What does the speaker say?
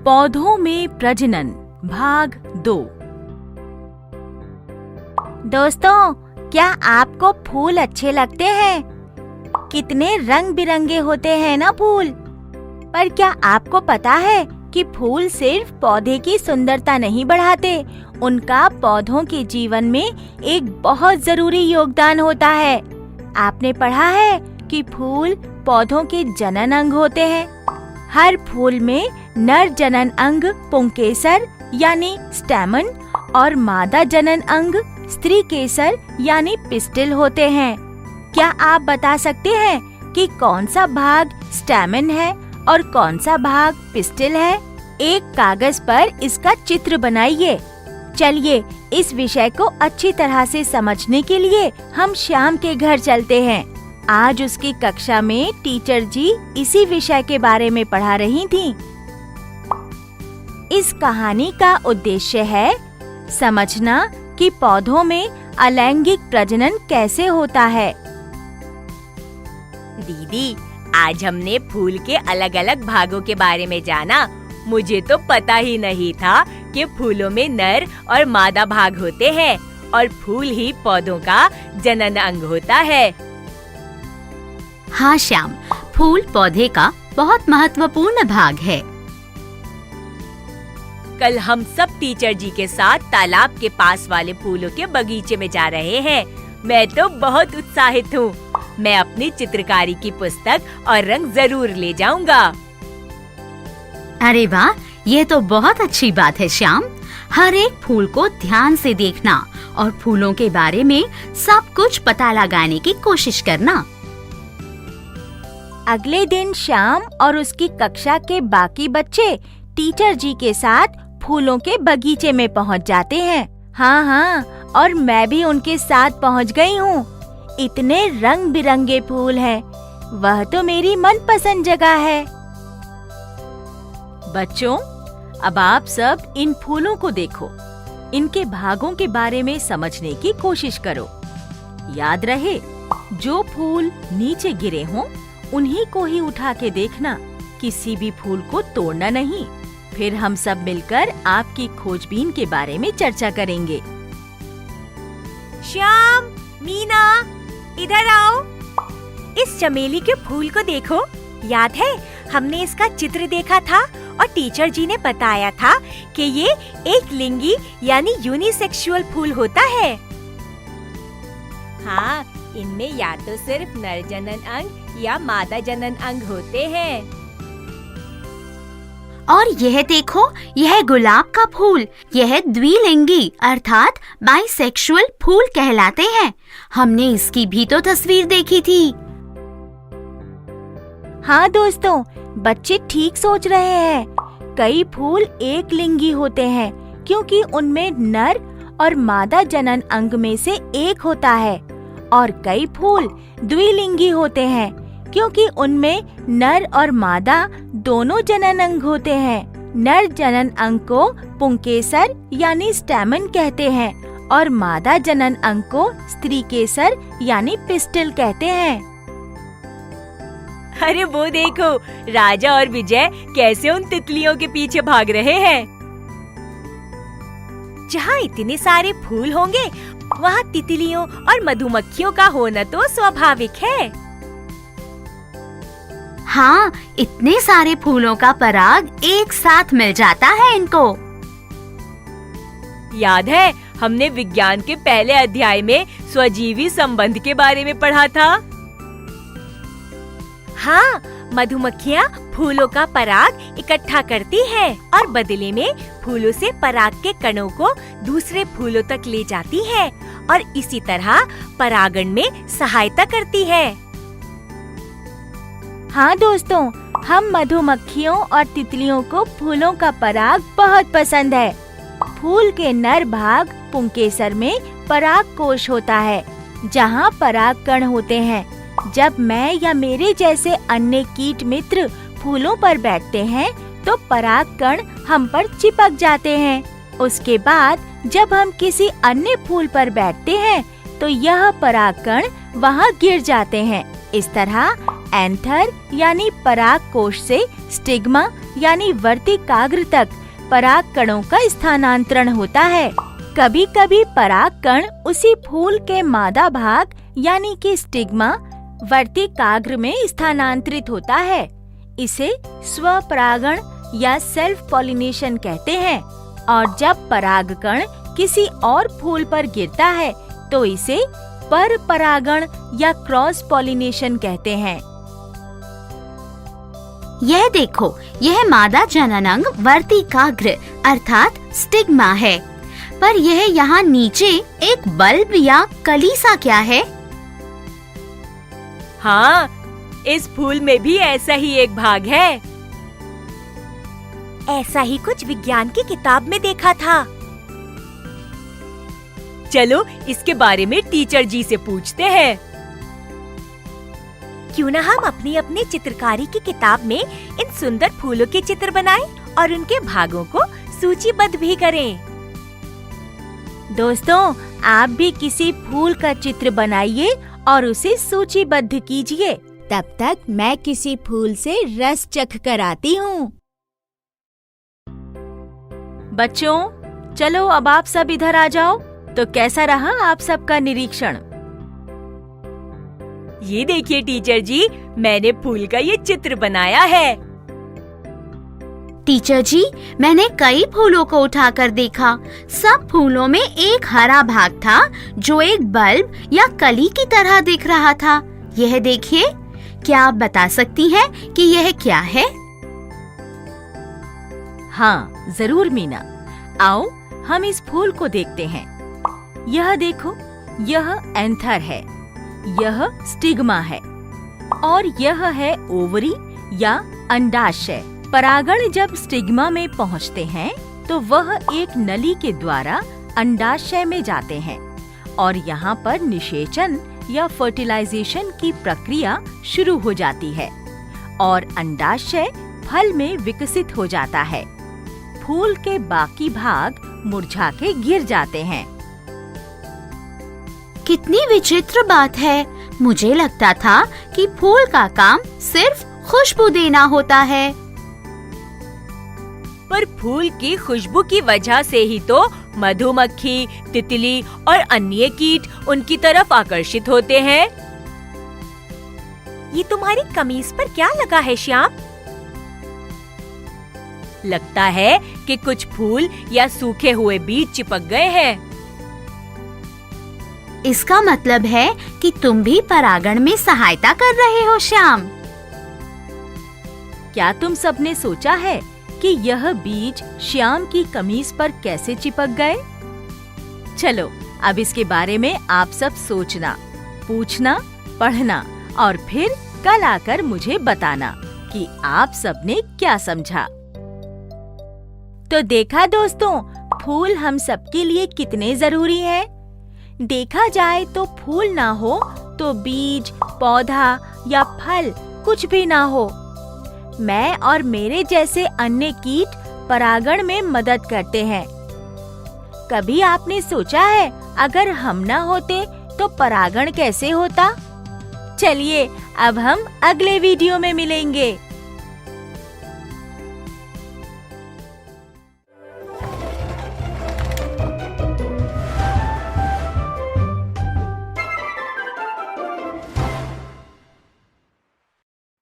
पौधों में प्रजनन भाग 2। दोस्तों, क्या आपको फूल अच्छे लगते हैं? कितने रंग बिरंगे होते हैं ना फूल। पर क्या आपको पता है कि फूल सिर्फ पौधे की सुंदरता नहीं बढ़ाते, उनका पौधों के जीवन में एक बहुत जरूरी योगदान होता है। आपने पढ़ा है कि फूल पौधों के जनन अंग होते हैं। हर फूल में नर जनन अंग पुंकेसर यानी स्टैमन और मादा जनन अंग स्त्री केसर यानी पिस्टिल होते हैं। क्या आप बता सकते हैं कि कौन सा भाग स्टैमन है और कौन सा भाग पिस्टिल है? एक कागज पर इसका चित्र बनाइए। चलिए इस विषय को अच्छी तरह से समझने के लिए हम श्याम के घर चलते हैं। आज उसकी कक्षा में टीचर जी इसी विषय के बारे में पढ़ा रही थीं। इस कहानी का उद्देश्य है समझना कि पौधों में अलैंगिक प्रजनन कैसे होता है। दीदी, आज हमने फूल के अलग अलग भागों के बारे में जाना। मुझे तो पता ही नहीं था कि फूलों में नर और मादा भाग होते हैं और फूल ही पौधों का जनन अंग होता है। हाँ श्याम, फूल पौधे का बहुत महत्वपूर्ण भाग है। कल हम सब टीचर जी के साथ तालाब के पास वाले फूलों के बगीचे में जा रहे हैं। मैं तो बहुत उत्साहित हूँ। मैं अपनी चित्रकारी की पुस्तक और रंग जरूर ले जाऊंगा। अरे वाह, ये तो बहुत अच्छी बात है श्याम। हर एक फूल को ध्यान से देखना और फूलों के बारे में सब कुछ पता लगाने की कोशिश करना। अगले दिन श्याम और उसकी कक्षा के बाकी बच्चे टीचर जी के साथ फूलों के बगीचे में पहुंच जाते हैं। हाँ, और मैं भी उनके साथ पहुंच गई हूँ। इतने रंग बिरंगे फूल हैं। वह तो मेरी मनपसंद जगह है। बच्चों, अब आप सब इन फूलों को देखो। इनके भागों के बारे में समझने की कोशिश करो। याद रहे, जो फूल नीचे गिरे हों, उन्हीं को ही उठा के देखना। किसी भी फूल को तोड़ना नहीं। फिर हम सब मिलकर आपकी खोजबीन के बारे में चर्चा करेंगे। श्याम, मीना, इधर आओ। इस चमेली के फूल को देखो। याद है, हमने इसका चित्र देखा था और टीचर जी ने बताया था कि ये एक लिंगी यानी यूनिसेक्सुअल फूल होता है। हाँ, इनमें या तो सिर्फ नर जनन अंग या मादा जनन अंग होते हैं। और यह देखो, यह गुलाब का फूल, यह द्विलिंगी अर्थात बाइसेक्सुअल फूल कहलाते हैं। हमने इसकी भी तो तस्वीर देखी थी। हाँ दोस्तों, बच्चे ठीक सोच रहे हैं। कई फूल एक लिंगी होते हैं क्योंकि उनमें नर और मादा जनन अंग में से एक होता है, और कई फूल द्विलिंगी होते हैं क्योंकि उनमें नर और मादा दोनों जनन अंग होते हैं। नर जनन अंग को पुंकेसर यानी स्टैमन कहते हैं और मादा जनन अंग को स्त्री केसर यानी पिस्टिल कहते हैं। अरे वो देखो, राजा और विजय कैसे उन तितलियों के पीछे भाग रहे हैं। जहाँ इतने सारे फूल होंगे, वहाँ तितलियों और मधुमक्खियों का होना तो स्वाभाविक है। हाँ, इतने सारे फूलों का पराग एक साथ मिल जाता है इनको। याद है, हमने विज्ञान के पहले अध्याय में स्वजीवी संबंध के बारे में पढ़ा था। हाँ, मधुमक्खियाँ फूलों का पराग इकट्ठा करती हैं और बदले में फूलों से पराग के कणों को दूसरे फूलों तक ले जाती हैं और इसी तरह परागण में सहायता करती है। हाँ दोस्तों, हम मधुमक्खियों और तितलियों को फूलों का पराग बहुत पसंद है। फूल के नर भाग पुंकेसर में पराग कोश होता है, जहाँ पराग कण होते हैं। जब मैं या मेरे जैसे अन्य कीट मित्र फूलों पर बैठते हैं, तो पराग कण हम पर चिपक जाते हैं। उसके बाद जब हम किसी अन्य फूल पर बैठते हैं, तो यह पराग कण वहाँ गिर जाते हैं। इस तरह एंथर यानी पराग कोश से स्टिग्मा यानी वर्तिकाग्र तक पराग कणों का स्थानांतरण होता है। कभी कभी पराग कण उसी फूल के मादा भाग यानी कि स्टिग्मा वर्तिकाग्र में स्थानांतरित होता है। इसे स्वपरागण या सेल्फ पॉलिनेशन कहते हैं। और जब परागकण किसी और फूल पर गिरता है तो इसे पर परागण या क्रॉस पॉलिनेशन कहते हैं। यह देखो, यह मादा जननांग वर्तिकाग्र अर्थात स्टिग्मा है। पर यह यहाँ नीचे एक बल्ब या कली सा क्या है? हाँ, इस फूल में भी ऐसा ही एक भाग है। ऐसा ही कुछ विज्ञान की किताब में देखा था। चलो इसके बारे में टीचर जी से पूछते हैं। क्यों ना हम अपनी अपनी चित्रकारी की किताब में इन सुंदर फूलों के चित्र बनाएं और उनके भागों को सूचीबद्ध भी करें। दोस्तों, आप भी किसी फूल का चित्र बनाइए और उसे सूचीबद्ध कीजिए। तब तक मैं किसी फूल से रस चख कर आती हूँ। बच्चों, चलो अब आप सब इधर आ जाओ। तो कैसा रहा आप सबका निरीक्षण? ये देखिए टीचर जी, मैंने फूल का ये चित्र बनाया है। टीचर जी, मैंने कई फूलों को उठाकर देखा। सब फूलों में एक हरा भाग था जो एक बल्ब या कली की तरह दिख रहा था। यह देखिए, क्या आप बता सकती हैं कि यह क्या है? हाँ, जरूर मीना। आओ हम इस फूल को देखते हैं। यह देखो, यह एंथर है, यह स्टिग्मा है और यह है ओवरी या अंडाशय। परागण जब स्टिग्मा में पहुंचते हैं तो वह एक नली के द्वारा अंडाशय में जाते हैं और यहाँ पर निषेचन या फर्टिलाइजेशन की प्रक्रिया शुरू हो जाती है और अंडाशय फल में विकसित हो जाता है। फूल के बाकी भाग मुरझा के गिर जाते हैं। कितनी विचित्र बात है। मुझे लगता था कि फूल का काम सिर्फ खुशबू देना होता है। पर फूल की खुशबू की वजह से ही तो मधुमक्खी, तितली और अन्य कीट उनकी तरफ आकर्षित होते हैं। ये तुम्हारी कमीज पर क्या लगा है श्याम? लगता है कि कुछ फूल या सूखे हुए बीज चिपक गए हैं। इसका मतलब है कि तुम भी परागण में सहायता कर रहे हो श्याम। क्या तुम सबने सोचा है कि यह बीज श्याम की कमीज पर कैसे चिपक गए? चलो अब इसके बारे में आप सब सोचना, पूछना, पढ़ना और फिर कल आकर मुझे बताना कि आप सबने क्या समझा। तो देखा दोस्तों, फूल हम सबके लिए कितने जरूरी हैं। देखा जाए तो फूल ना हो तो बीज, पौधा या फल कुछ भी ना हो। मैं और मेरे जैसे अन्य कीट परागण में मदद करते हैं। कभी आपने सोचा है अगर हम ना होते तो परागण कैसे होता? चलिए अब हम अगले वीडियो में मिलेंगे।